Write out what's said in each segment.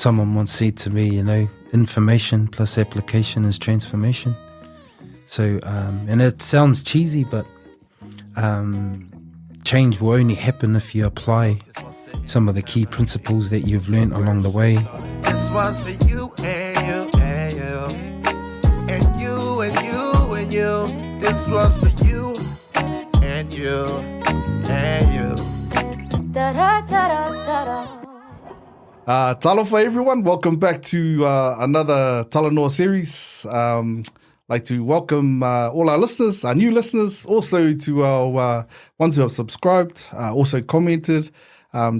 someone once said to me, information plus application is transformation. So, and it sounds cheesy, but change will only happen if you apply some of the key principles that you've learned along the way. This one's for you and you and you and you and you and you. This one's for you and you and you. Da da da da da da. Talofa, everyone. Welcome back to another Talanoa series. Like to welcome all our listeners, our new listeners, also to our ones who have subscribed, also commented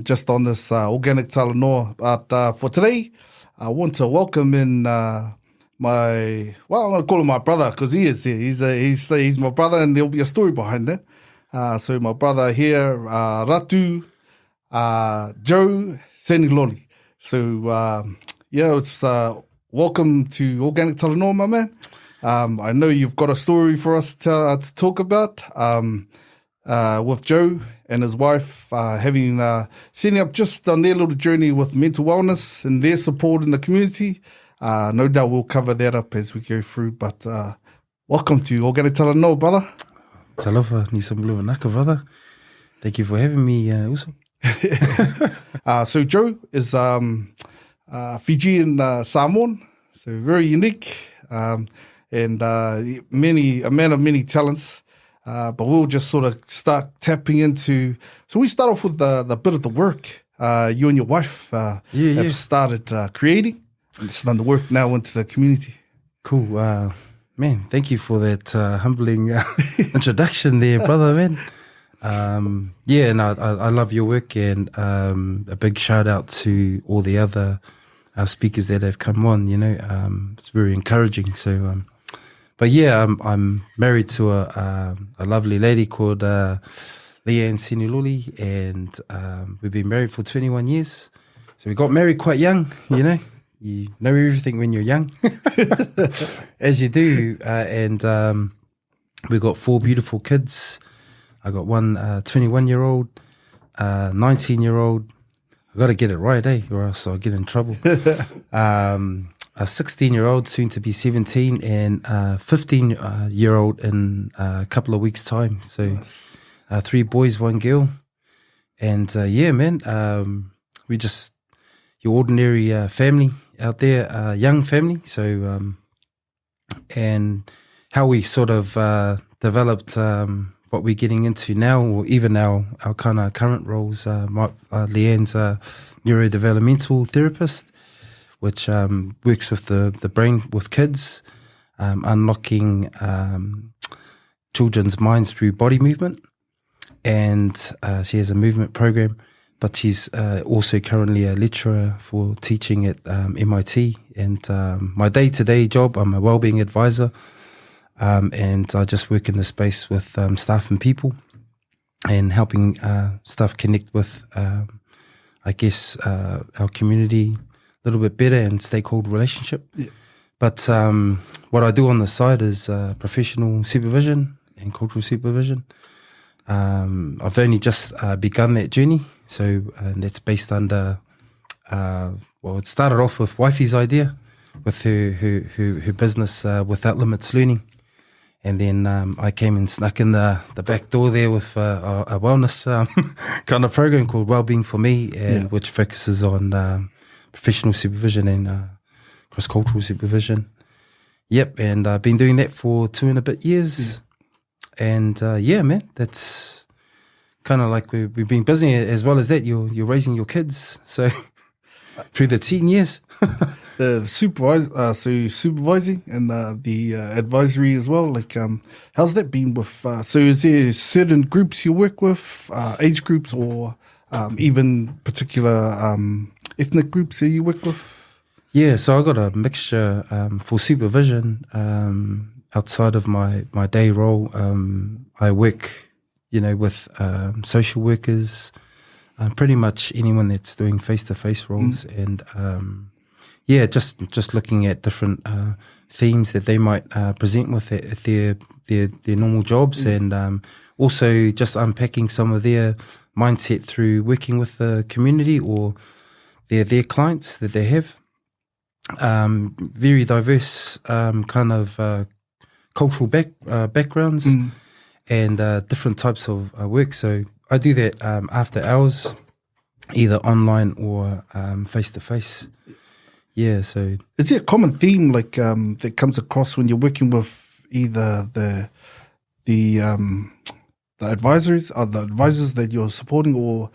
just on this Organic Talanoa. But for today, I want to welcome in I'm going to call him my brother because he is here. He's my brother, and there'll be a story behind that. So my brother here, Ratu Joseph Seniloli. So, it's welcome to Organic Talanoa, my man. I know you've got a story for us to talk about with Joe and his wife having setting up just on their little journey with mental wellness and their support in the community. No doubt we'll cover that up as we go through. But welcome to Organic Talanoa, brother. Talofa, Nisamblua Naka, brother. Thank you for having me, also. So Joe is Fijian Samoan, so very unique, and a man of many talents. But we'll just sort of start tapping into. So we start off with the bit of the work you and your wife have started creating, and it's done the work now into the community. Cool, man. Thank you for that humbling introduction there, brother, man. I love your work, and a big shout out to all the other speakers that have come on. It's very encouraging. So, I'm married to a lovely lady called Leanne Seniloli, and we've been married for 21 years. So we got married quite young. You know everything when you're young, as you do, and we got 4 beautiful kids. I got one 21-year-old, 19-year-old. I got to get it right, or else I'll get in trouble. A 16-year-old, soon to be 17, and a 15-year-old in a couple of weeks' time. So 3 boys, 1 girl. And we just your ordinary family out there, young family. So and how we sort of developed what we're getting into now, or even our kind of current roles. Leanne's a neurodevelopmental therapist, which works with the brain with kids, unlocking children's minds through body movement. And she has a movement program, but she's also currently a lecturer for teaching at MIT. And my day-to-day job, I'm a Wellbeing Advisor. And I just work in the space with staff and people, and helping staff connect with, our community a little bit better, and stakeholder relationship. Yeah. But what I do on the side is professional supervision and cultural supervision. I've only just begun that journey, and that's based under. It started off with Wifey's idea, with her business Without Limits Learning. And then I came and snuck in the back door there with a wellness kind of program called Wellbeing for Me, which focuses on professional supervision and cross-cultural supervision. Yep, and I've been doing that for 2 and a bit years. And man, that's kind of like we've been busy. As well as that, you're raising your kids, so through the teen years. Supervising and the advisory as well. Like, how's that been with? So, is there certain groups you work with, age groups, or even particular ethnic groups that you work with? Yeah, so I got a mixture for supervision. Outside of my day role, I work, with social workers, pretty much anyone that's doing face-to-face roles, and just looking at different themes that they might present with at their normal jobs, and also just unpacking some of their mindset through working with the community, or their clients that they have. Very diverse kind of cultural backgrounds and different types of work. So I do that after hours, either online or face to face. Yeah. So is there a common theme like that comes across when you're working with either the advisors or the advisors that you're supporting, or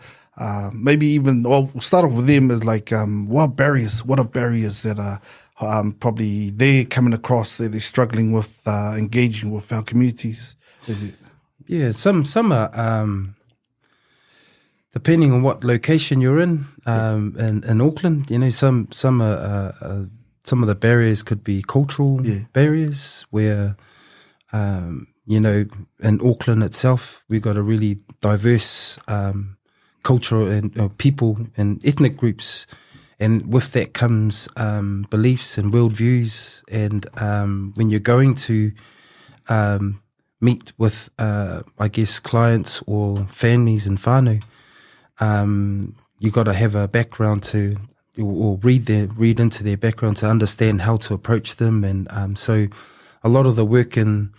maybe even, well, we'll start off with them as like what are barriers that are probably they're coming across that they're struggling with engaging with our communities? Is it? Yeah, some are depending on what location you're in Auckland, you know, some are some of the barriers could be cultural barriers where you know, in Auckland itself we've got a really diverse culture and people and ethnic groups, and with that comes beliefs and worldviews, and when you're going to meet with I guess clients or families in whānau, you got to have a background to, or read into their background to understand how to approach them, and so a lot of the work in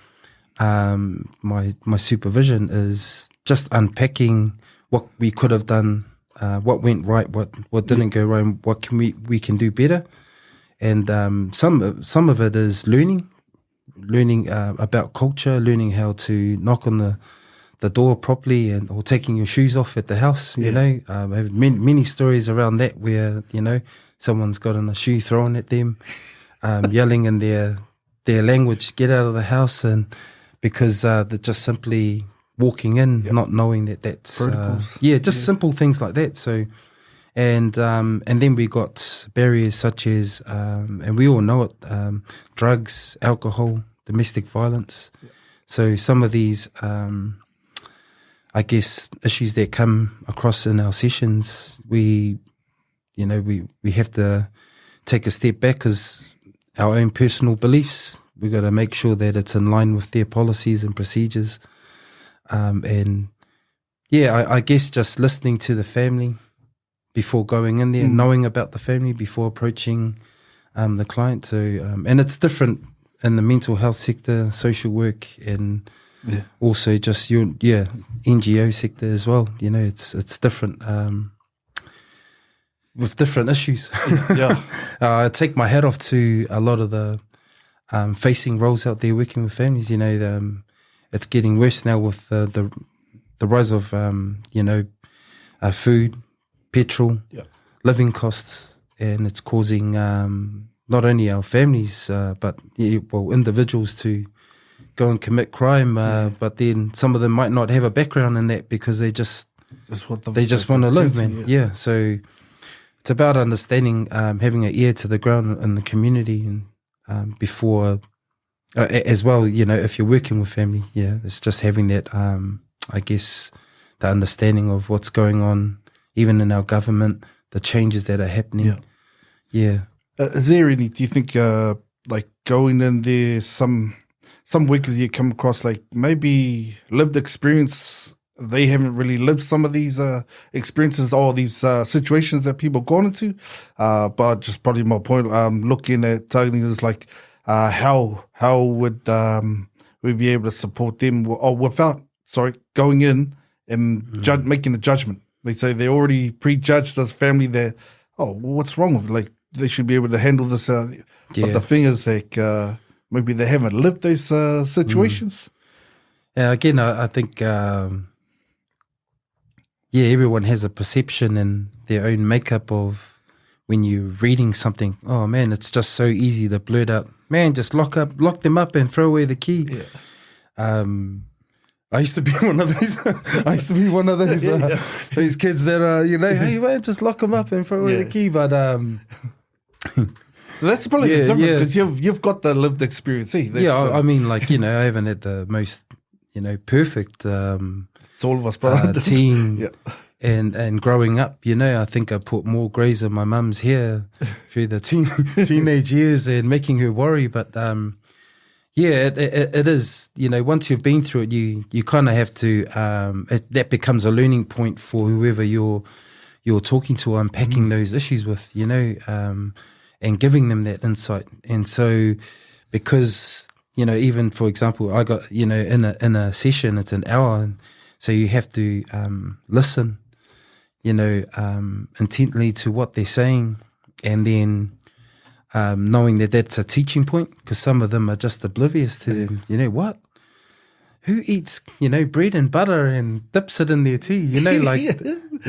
my supervision is just unpacking what we could have done, what went right, what didn't go right, what can we can do better, and some of it is learning about culture, learning how to knock on the door properly, and or taking your shoes off at the house. You know, I have many stories around that where, you know, someone's gotten a shoe thrown at them, yelling in their language, get out of the house, and because they're just simply walking in, not knowing that's simple things like that. So, and then we got barriers such as, and we all know it, drugs, alcohol, domestic violence. So some of these, I guess, issues that come across in our sessions, we have to take a step back because our own personal beliefs, we've got to make sure that it's in line with their policies and procedures. And yeah, I guess just listening to the family before going in there, knowing about the family before approaching the client. So, and it's different in the mental health sector, social work, and also just your NGO sector as well. You know, it's different with different issues. I take my hat off to a lot of the facing roles out there working with families. You know, it's getting worse now with the rise of food, petrol, living costs, and it's causing not only our families but individuals to go and commit crime, but then some of them might not have a background in that because they just want to live, man. Yeah, so it's about understanding, having an ear to the ground in the community, and before, as well, you know, if you're working with family, it's just having that, I guess, the understanding of what's going on, even in our government, the changes that are happening. Is there any, do you think, like going in there, some workers you come across, like maybe lived experience, they haven't really lived some of these experiences or these situations that people gone into, but just probably my point, looking at targeting is like, how would we be able to support them, or without going in and making a judgment? They say they already prejudged this family that, what's wrong with it? Like, they should be able to handle this. But the thing is, like, maybe they haven't lived those situations. Again, I think, everyone has a perception and their own makeup of when you're reading something. Oh man, it's just so easy to blurt out, man, just lock them up and throw away the key. I used to be one of those. These kids that are, hey man, just lock them up and throw away the key. But so that's probably different because you've got the lived experience. I mean, like, I haven't had the most perfect. It's all of us, brother. Team. And growing up, I think I put more greys in my mum's hair through the teenage years and making her worry. But it is, once you've been through it, you kind of have to, that becomes a learning point for whoever you're you're talking to, unpacking those issues with, and giving them that insight. And so, because, even for example, I got, in a session, it's an hour, and so you have to listen, intently to what they're saying, and then knowing that that's a teaching point, because some of them are just oblivious to, what? Who eats, bread and butter and dips it in their tea, and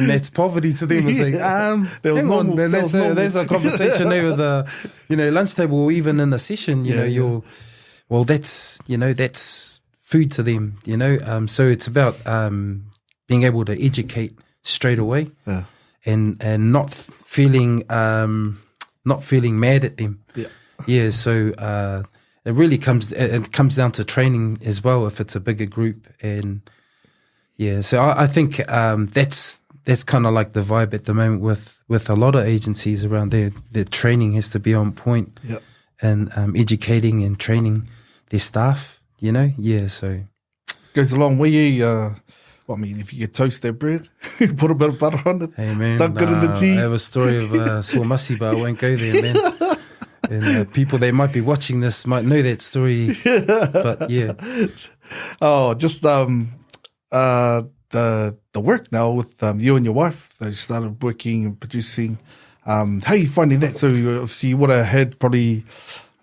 that's poverty to them. It's like, hang on, and that's a conversation over the, lunch table, or even in a session, that's food to them, so it's about being able to educate straight away, and not feeling mad at them. So it really comes down to training as well, if it's a bigger group. And so I think that's kind of like the vibe at the moment with a lot of agencies around there. Their training has to be on point, and educating and training their staff, so goes a long way. If you could toast that bread, put a bit of butter on it, hey man, dunk it in the tea. I have a story of Swamasi, but I won't go there, man. And people that might be watching this might know that story, but yeah. Oh, just the work now with you and your wife. They started working and producing. How are you finding that? So obviously you would have had probably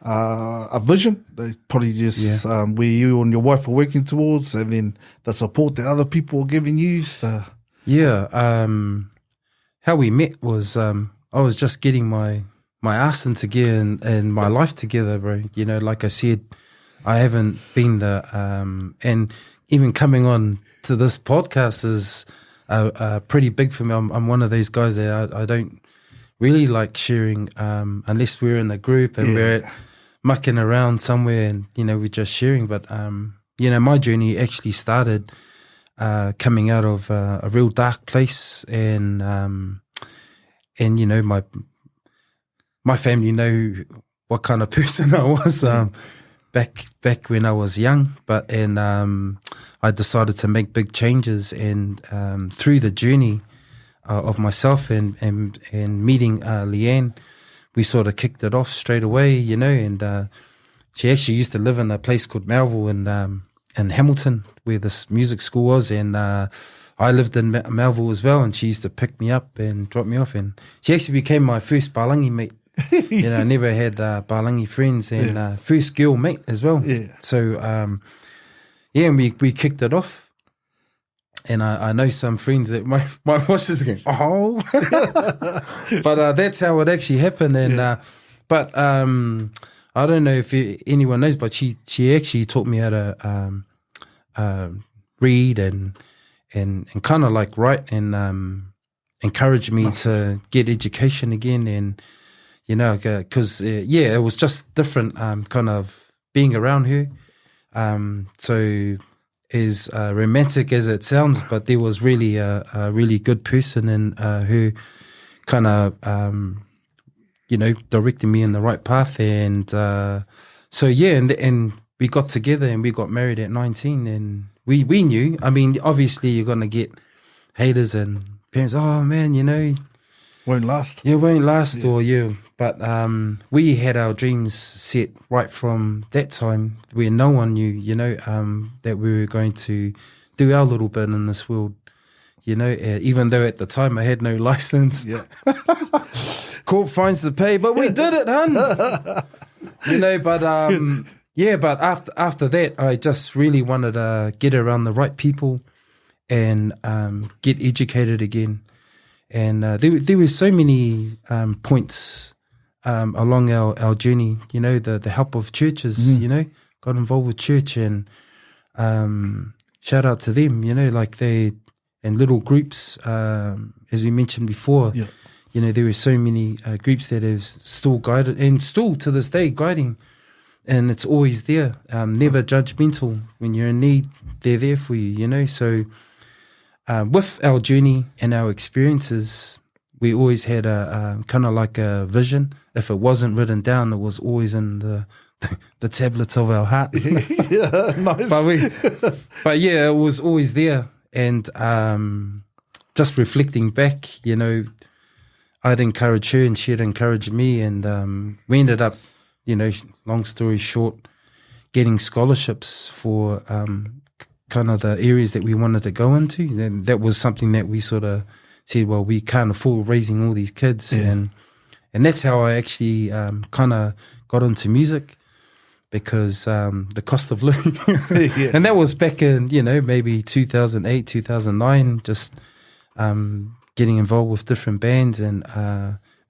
a vision. They probably just where you and your wife are working towards, and then the support that other people are giving you. So. How we met was I was just getting my ass into gear and my life together, bro. Like I said, I haven't been and even coming on to this podcast is pretty big for me. I'm one of those guys that I don't really like sharing unless we're in a group and we're mucking around somewhere and, we're just sharing. But, my journey actually started coming out of a real dark place, and my family know what kind of person I was back when I was young. I decided to make big changes, and through the journey of myself and meeting Leanne, we sort of kicked it off straight away, and she actually used to live in a place called Melville in Hamilton, where this music school was, and I lived in Melville as well, and she used to pick me up and drop me off, and she actually became my first Balangi mate. I never had Balangi friends, and first girl mate as well. So and we kicked it off, and I know some friends that might watch this again. But that's how it actually happened. And but I don't know if anyone knows, but she actually taught me how to read and kind of like write, and encouraged me to get education again. And because it was just different, kind of being around her. So as romantic as it sounds, but there was really a really good person in her, kind of directing me in the right path. And and we got together and we got married at 19, and we knew, I mean, obviously you're gonna get haters and parents, oh man, won't last. Yeah, won't last, but we had our dreams set right from that time, where no one knew, that we were going to do our little bit in this world, even though at the time I had no license. Yeah. Court fines to pay, but we did it, hun. But after that, I just really wanted to get around the right people and get educated again. And there were so many points along our journey, the help of churches, got involved with church, and shout out to them, and little groups, as we mentioned before. Yeah. There were so many groups that have still guided, and still to this day guiding, and it's always there, never judgmental. When you're in need, they're there for you, So with our journey and our experiences, we always had a kind of like a vision. If it wasn't written down, it was always in the tablets of our heart. Yeah, nice. But it was always there. And just reflecting back, I'd encourage her and she'd encourage me, and we ended up, long story short, getting scholarships for kind of the areas that we wanted to go into. And that was something that we sort of said, well, we can't afford raising all these kids. And that's how I actually kind of got into music, because the cost of living. And that was back in, maybe 2008, 2009, just getting involved with different bands. And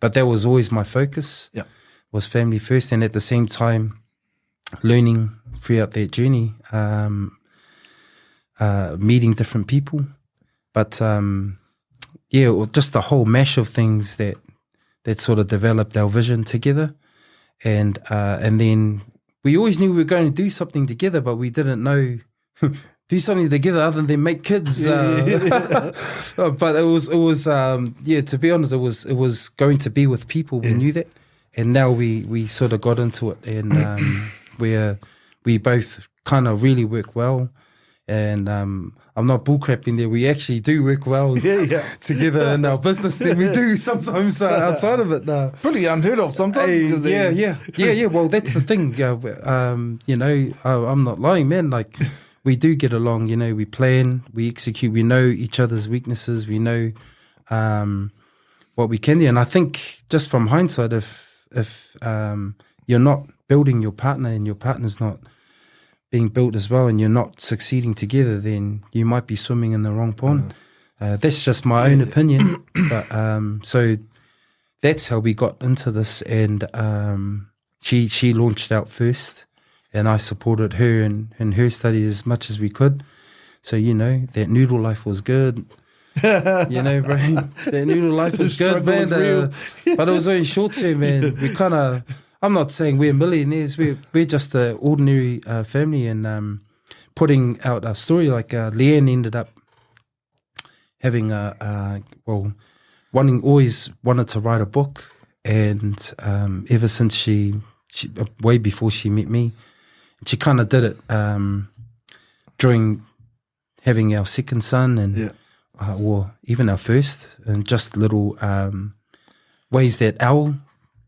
but that was always my focus, was family first. And at the same time, learning throughout that journey, meeting different people. But just the whole mash of things that sort of developed our vision together. And then we always knew we were going to do something together, but we didn't know do something together other than make kids. But it was to be honest, it was going to be with people. We knew that, and now we sort of got into it, and we both kind of really work well. And I'm not bullcrapping there. We actually do work well together in our business than we do sometimes outside of it. Pretty unheard of sometimes. Yeah. Well, that's the thing. I'm not lying, man. Like, we do get along. We plan, we execute. We know each other's weaknesses. We know what we can do. And I think just from hindsight, if you're not building your partner and your partner's not being built as well, and you're not succeeding together, then you might be swimming in the wrong pond. That's just my own opinion. But so that's how we got into this. And she launched out first, and I supported her in her studies as much as we could. So, that noodle life was good. Bro, that noodle life was good, man. But it was only short term, man. We kind of, I'm not saying we're millionaires. We're just an ordinary family, and putting out a story like Leanne ended up having always wanted to write a book, and ever since she way before she met me, she kind of did it during having our second son, and or even our first, and just little ways that our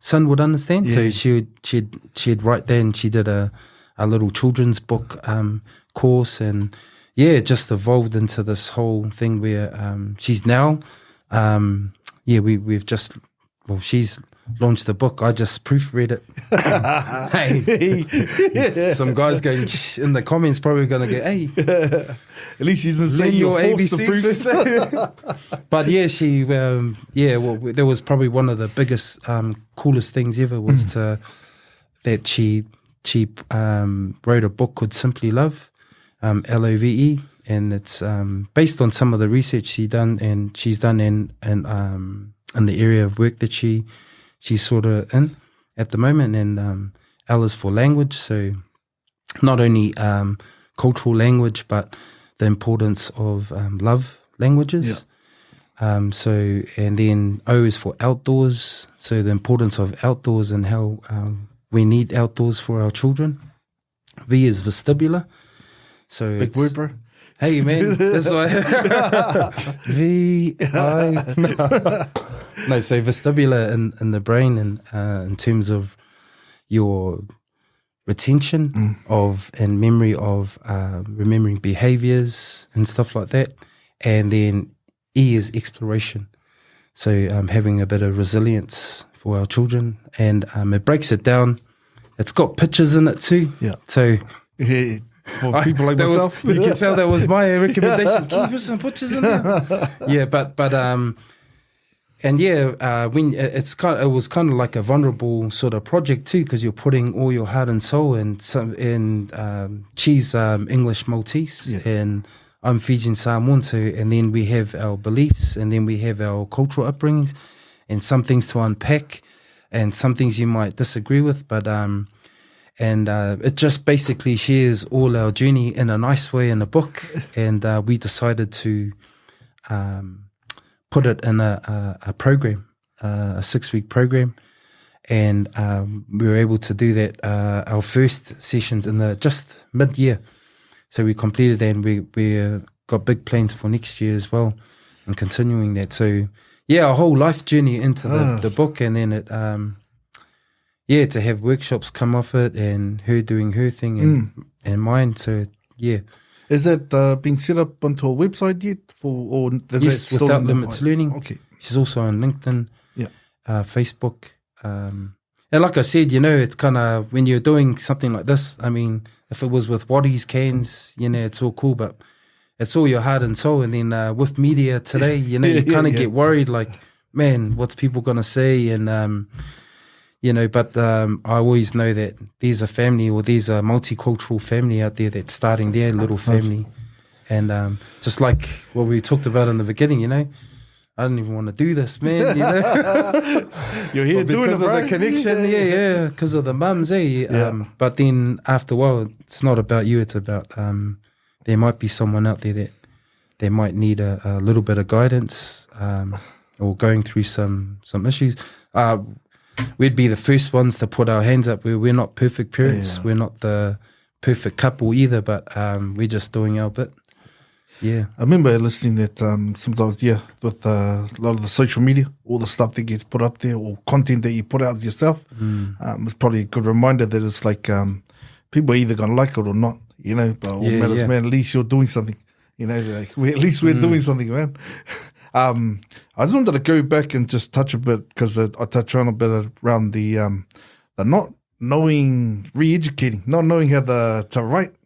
son would understand. So she'd write that, and she did a little children's book course, and it just evolved into this whole thing where she's now she's launched the book. I just proofread it. Some guys going in the comments probably going to go, hey, at least she didn't say your ABCs. But she that was probably one of the biggest coolest things ever, was that she wrote a book called Simply Love, LOVE, and it's based on some of the research she's done in the area of work that she's sort of in at the moment. And L is for language, so not only cultural language, but the importance of love languages. And then O is for outdoors, so the importance of outdoors and how we need outdoors for our children. V is vestibular, so big word, bro. Hey man, that's why V-I. No, so vestibular in the brain, and in terms of your retention of and memory of remembering behaviors and stuff like that. And then E is exploration, so having a bit of resilience for our children. And it breaks it down. It's got pictures in it too. So for people like myself, you can tell that was my recommendation. Can you put some pictures in there? When it was kind of like a vulnerable sort of project too, because you're putting all your heart and soul, and she's English Maltese, and I'm Fijian Samoan. So, and then we have our beliefs, and then we have our cultural upbringings, and some things to unpack, and some things you might disagree with, but it just basically shares all our journey in a nice way in a book. And we decided to put it in a program, a 6-week program. And we were able to do that, our first sessions in the just mid-year. So we completed that, and we got big plans for next year as well. and continuing that. So yeah, a whole life journey into the book, and then it to have workshops come off it, and her doing her thing and mine. So yeah. Is that been set up onto a website yet? Or is yes, that Without Limits Learning. Okay. She's also on LinkedIn, Yeah. Facebook. And like I said, it's kind of, when you're doing something like this, I mean, if it was with Waddies, cans, it's all cool, but it's all your heart and soul. And then with media today, you kind of get worried, like, man, what's people going to say? And, but I always know that there's a family, or there's a multicultural family out there that's starting their little family. And just like what we talked about in the beginning, I don't even want to do this, man. You're here doing it, because of the connection, because of the mums, but then after a while, it's not about you. It's about there might be someone out there that they might need a little bit of guidance, or going through some issues. We'd be the first ones to put our hands up. We're not perfect parents. We're not the perfect couple either, but we're just doing our bit. Yeah. I remember listening that sometimes, with a lot of the social media, all the stuff that gets put up there, or content that you put out yourself, it's probably a good reminder that it's like people are either going to like it or not, but all matters, man, at least you're doing something, like at least we're doing something, man. I just wanted to go back and just touch a bit, because I touched on a bit around the not knowing, re-educating, not knowing how to write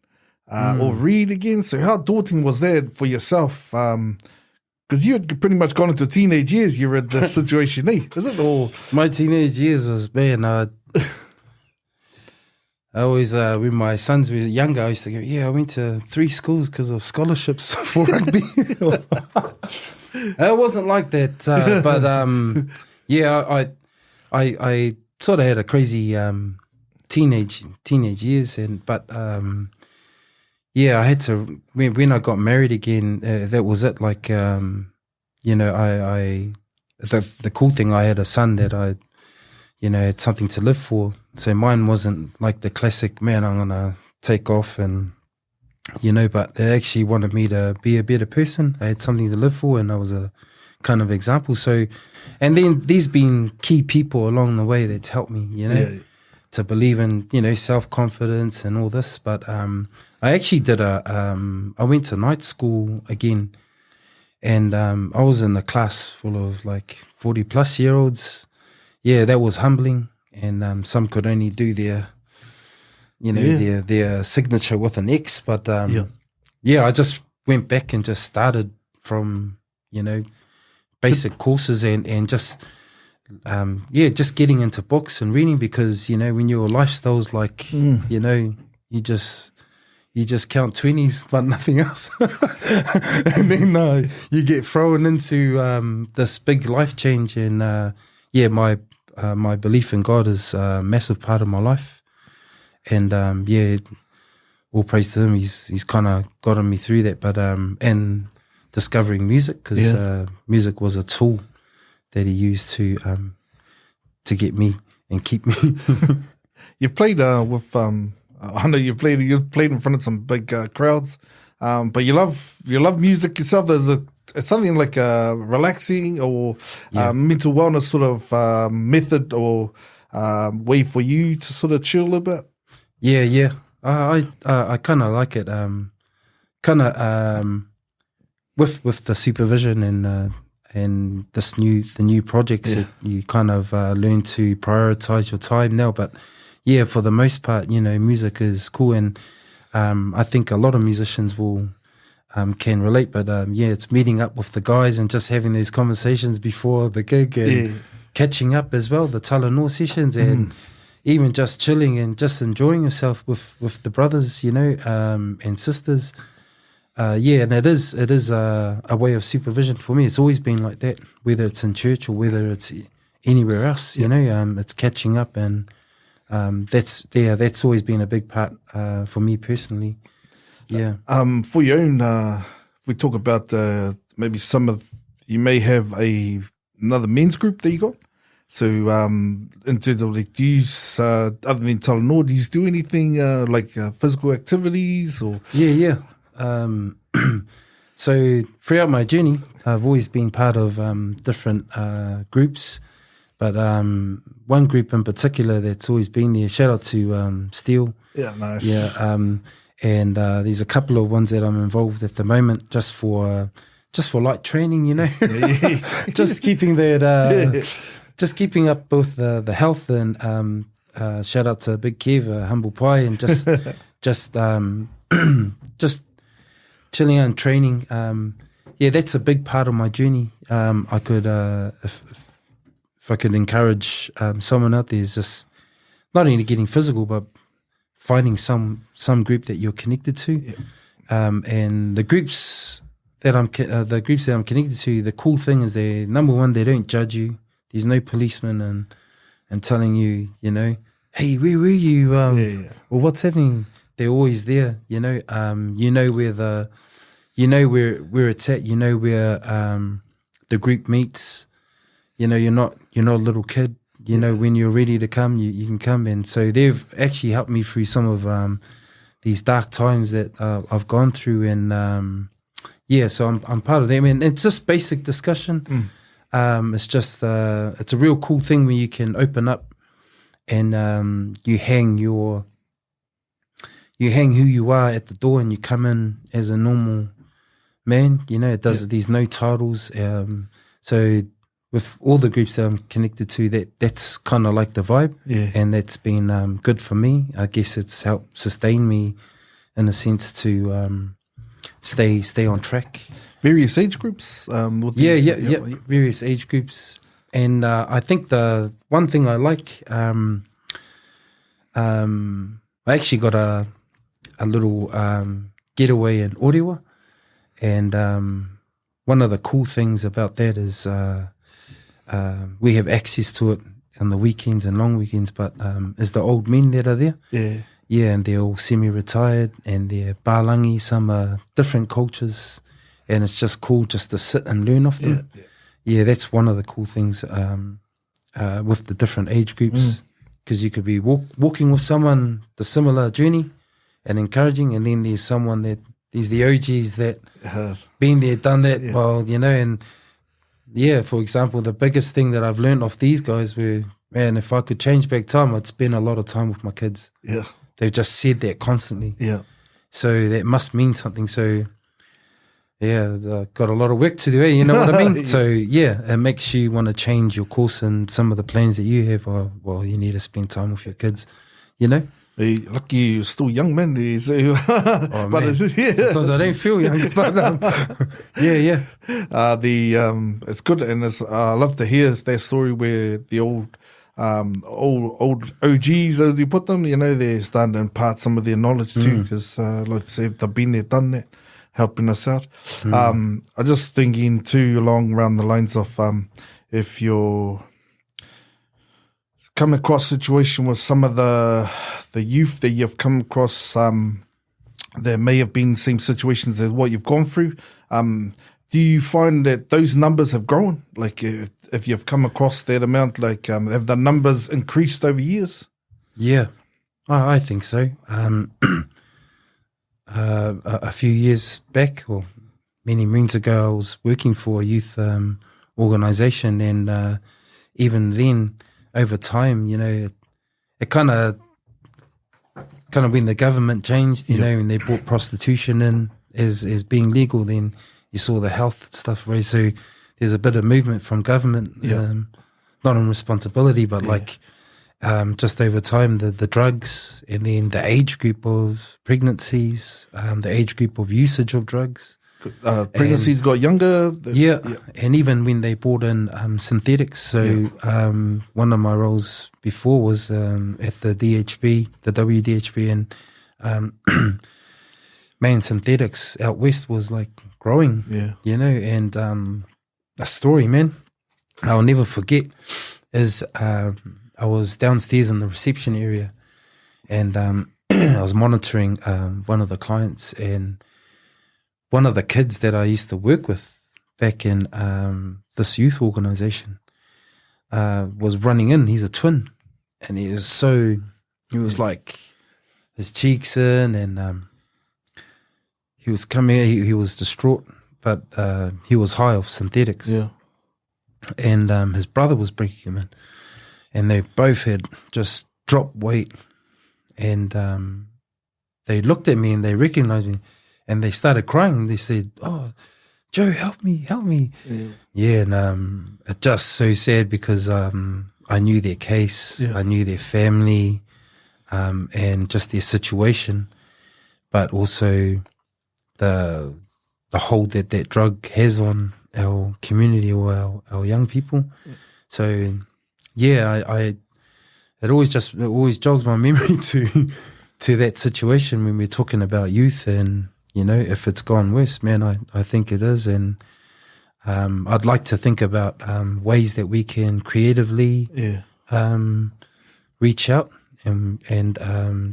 or read again. So how daunting was that for yourself? Because you had pretty much gone into teenage years. You were in this situation, is it? Or my teenage years was, man, I always, when my sons were younger, I used to go, I went to 3 schools because of scholarships for rugby. It wasn't like that, but I sort of had a crazy teenage years, but I had to, when I got married again, that was it. Like, the cool thing, I had a son that I had something to live for. So mine wasn't like the classic, man, I'm going to take off and, but it actually wanted me to be a better person. I had something to live for, and I was a kind of example. So, and then there's been key people along the way that's helped me, to believe in, self-confidence and all this. But I actually did I went to night school again, and I was in a class full of like 40 plus year olds. Yeah, that was humbling. And some could only do their signature with an X. But I just went back and just started from, basic courses and just just getting into books and reading, because when your lifestyle's like you just count 20s but nothing else, and then you get thrown into this big life change. And my belief in God is a massive part of my life, and all praise to him. He's kind of gotten me through that. But and discovering music, because music was a tool that he used to get me and keep me. You've played with I know you've played in front of some big crowds, but you love music yourself. It's something like a relaxing or mental wellness sort of method or way for you to sort of chill a bit. Yeah. I kind of like it. With the supervision and the new projects, that you kind of learn to prioritize your time now. But for the most part, music is cool, and I think a lot of musicians will can relate. But it's meeting up with the guys and just having those conversations before the gig, and catching up as well, the Talanoa sessions, and even just chilling and just enjoying yourself with the brothers, and sisters. And it is a way of supervision for me. It's always been like that, whether it's in church or whether it's anywhere else. It's catching up, and that's always been a big part for me personally. Yeah. For your own, we talk about maybe you may have another men's group that you got. So in terms of like, do you other than Talanoa, do you do anything like physical activities or? Yeah. So throughout my journey, I've always been part of different groups, but one group in particular that's always been there. Shout out to Steele. Yeah, nice. Yeah, and there's a couple of ones that I'm involved at the moment, just for light training, you know, just keeping that, just keeping up with the health, and shout out to Big Kev, Humble Pie, and just just chilling out and training. Yeah, that's a big part of my journey. I could, if I could encourage someone out there, is just not only getting physical, but finding some group that you're connected to, and the groups that I'm connected to. The cool thing is, they, number one, they don't judge you. There's no policeman and telling you, you know, hey, where were you? Or what's happening? They're always there, you know. You know where it's at. You know where the group meets. You know, you're not a little kid. You know, when you're ready to come, you can come. And so they've actually helped me through some of these dark times that I've gone through. And so I'm part of them. And it's just basic discussion. It's just it's a real cool thing when you can open up and you hang who you are at the door, and you come in as a normal man. You know, there's no titles. So with all the groups that I'm connected to, that's kind of like the vibe, and that's been good for me. I guess it's helped sustain me in a sense to stay on track. Various age groups. Various age groups, and I think the one thing I like, I actually got a little getaway in Orewa, and one of the cool things about that is we have access to it on the weekends and long weekends, but is the old men that are there. Yeah, and they're all semi-retired, and they're Balangi, some are different cultures, and it's just cool just to sit and learn off them. Yeah, that's one of the cool things with the different age groups, because you could be walking with someone the similar journey and encouraging, and then there's someone there's the OGs that been there, done that. Yeah. Well, you know, and yeah, for example, the biggest thing that I've learned off these guys were, man, if I could change back time, I'd spend a lot of time with my kids. Yeah. They've just said that constantly. Yeah. So that must mean something. So yeah, I've got a lot of work to do, you know what I mean? So yeah, it makes you want to change your course and some of the plans that you have. Well, you need to spend time with your kids, you know? Hey, lucky you're still young, man. So, but man. Sometimes I don't feel young, but yeah. It's good, and I love to hear that story where the old OGs, as you put them, you know, they're starting to impart some of their knowledge too, because like I said, they've been there, done that, helping us out. I'm just thinking too around the lines of if you're come across a situation with some of the youth that you've come across, there may have been same situations as what you've gone through. Do you find that those numbers have grown? Like if you've come across that amount, like have the numbers increased over years? Yeah, I think so. A few years back, or many moons ago, I was working for a youth organisation, and even then, over time, you know, it kind of when the government changed, you know, and they brought prostitution in as being legal, then you saw the health stuff raised. So there's a bit of movement from government, not on responsibility, but like just over time, the drugs, and then the age group of pregnancies, the age group of usage of drugs. Pregnancies got younger. And even when they brought in synthetics. So one of my roles before was at the DHB, the WDHB, and man, synthetics out west was like growing. You know, and a story, man, I'll never forget is I was downstairs in the reception area, and I was monitoring one of the clients, and one of the kids that I used to work with back in this youth organisation was running in. He's a twin, and he was like his cheeks in, and he was coming. He was distraught, but he was high off synthetics. Yeah. And his brother was bringing him in, and they both had just dropped weight, and they looked at me and they recognized me, and they started crying. They said, "Oh, Joe, help me. Yeah, and it's just so sad because I knew their case, I knew their family, and just their situation, but also the hold that drug has on our community or our young people. So yeah, it always jogs my memory to that situation when we're talking about youth, and you know, if it's gone worse, man, I think it is. And I'd like to think about ways that we can creatively reach out, and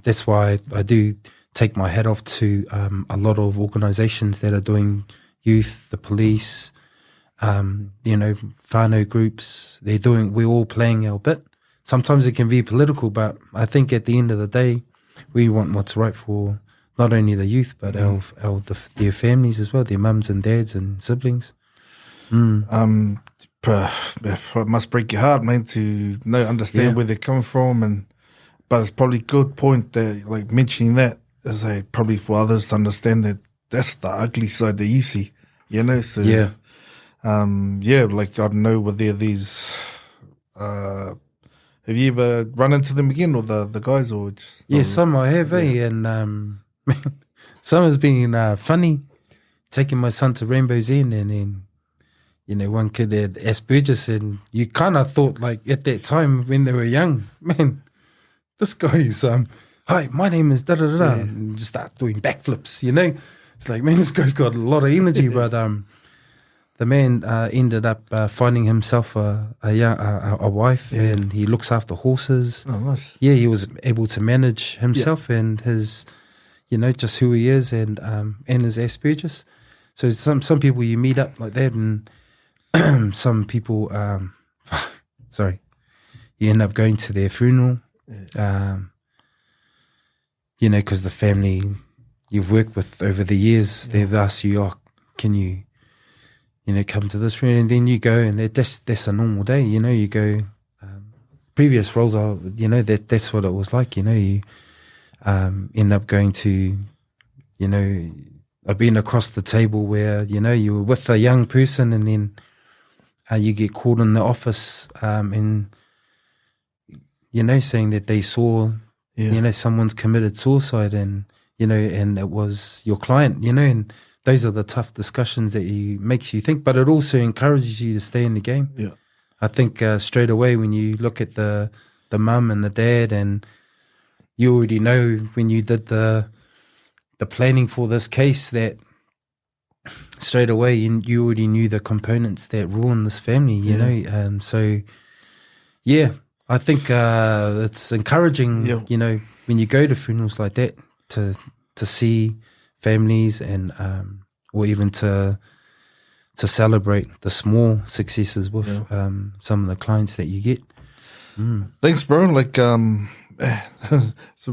that's why I do take my hat off to a lot of organizations that are doing youth, the police, you know, whānau groups. We're all playing our bit. Sometimes it can be political, but I think at the end of the day, we want what's right for not only the youth, but their families as well, their mums and dads and siblings. It must break your heart, man, to understand where they're coming from, but it's probably a good point that, like, mentioning that is probably for others to understand that that's the ugly side that you see, you know. So like, I don't know, were there these have you ever run into them again, or the guys, or just some I have, and some has been funny, taking my son to Rainbow's End, and then, you know, one kid had Asperger's, and you kind of thought, like, at that time when they were young, man, this guy's hi, my name is da-da-da-da, and just start doing backflips, you know. It's like, man, this guy's got a lot of energy, but the man ended up finding himself a wife, and he looks after horses. Oh, nice. Yeah, he was able to manage himself and his, you know, just who he is, and his Asperger's. So some people you meet up like that, and some people, you end up going to their funeral, you know, because the family you've worked with over the years, they've asked you, oh, can you know, come to this funeral, and then you go, and that's a normal day, you know. You go, previous roles are, you know, that's what it was like, you know. You end up going to, you know, I've been across the table where, you know, you were with a young person, and then you get called in the office, and, you know, saying that they saw, you know, someone's committed suicide, and, you know, and it was your client, you know, and those are the tough discussions that makes you think, but it also encourages you to stay in the game. Yeah. I think straight away when you look at the mum and the dad, and you already know when you did the planning for this case that straight away you already knew the components that ruin this family, you know. So, yeah, I think it's encouraging, you know, when you go to funerals like that to see families, and or even to celebrate the small successes with some of the clients that you get. Thanks, bro. Like, some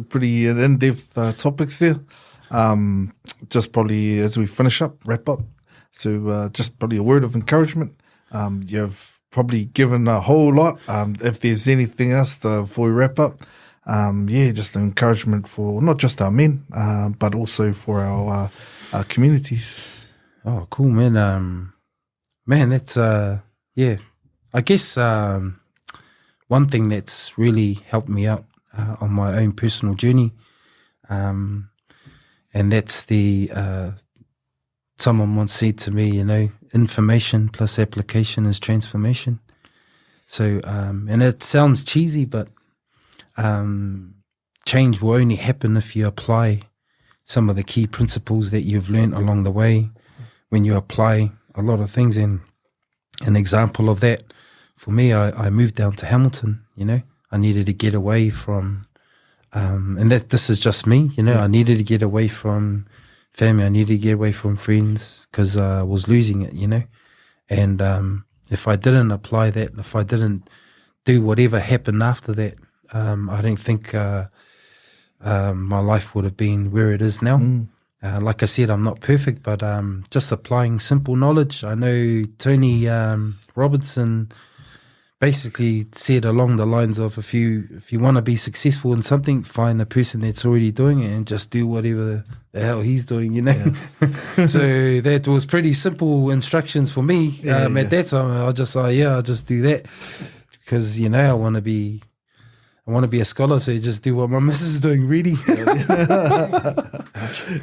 pretty in-depth topics there. Just probably as we wrap up. So just probably a word of encouragement. You've probably given a whole lot. If there's anything else before we wrap up, just an encouragement for not just our men, but also for our communities. Oh, cool, man. Man, that's, I guess one thing that's really helped me out on my own personal journey, and that's someone once said to me, you know, information plus application is transformation. So, and it sounds cheesy, but change will only happen if you apply some of the key principles that you've learned along the way. When you apply a lot of things, and an example of that for me, I moved down to Hamilton. You know, I needed to get away from, and this is just me. You know, I needed to get away from family. I needed to get away from friends because I was losing it. You know, and if I didn't apply that, if I didn't do whatever happened after that, I don't think my life would have been where it is now. like I said, I'm not perfect, but just applying simple knowledge. I know Tony Robinson basically said along the lines of, if you want to be successful in something, find a person that's already doing it and just do whatever the hell he's doing, you know. Yeah. So that was pretty simple instructions for me at that time. I'll just do that because, you know, I want to be a scholar, so just do what my missus is doing, reading.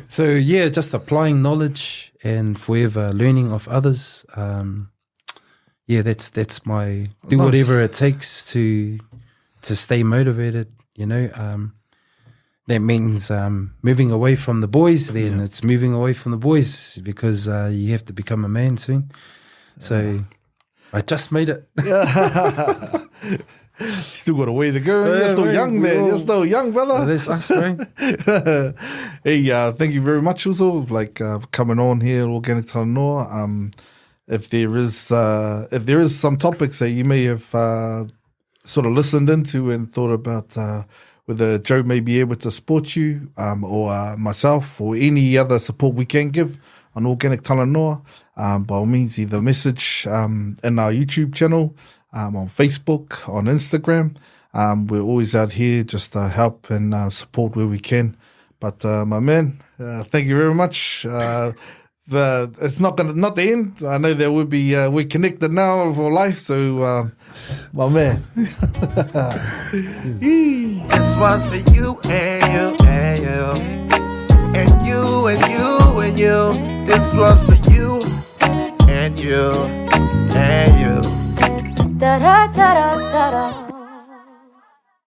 So yeah, just applying knowledge and forever learning of others. Yeah, that's my do whatever it takes to stay motivated. You know, that means moving away from the boys. Then it's moving away from the boys because you have to become a man soon. So I just made it. Still got a way to go. You're still young, man. You're still young, brother. That's us, bro. Hey, thank you very much, also, for coming on here at Organic Talanoa. If there is some topics that you may have sort of listened into and thought about whether Joe may be able to support you or myself or any other support we can give on Organic Talanoa, by all means, either message in our YouTube channel, on Facebook, on Instagram. We're always out here just to help and support where we can. But my man, thank you very much. It's not the end. I know there will be we're connected now for life. So my man, This one's for you and you and you and you and you and you. This one's for you and you and you. Da da da da da da.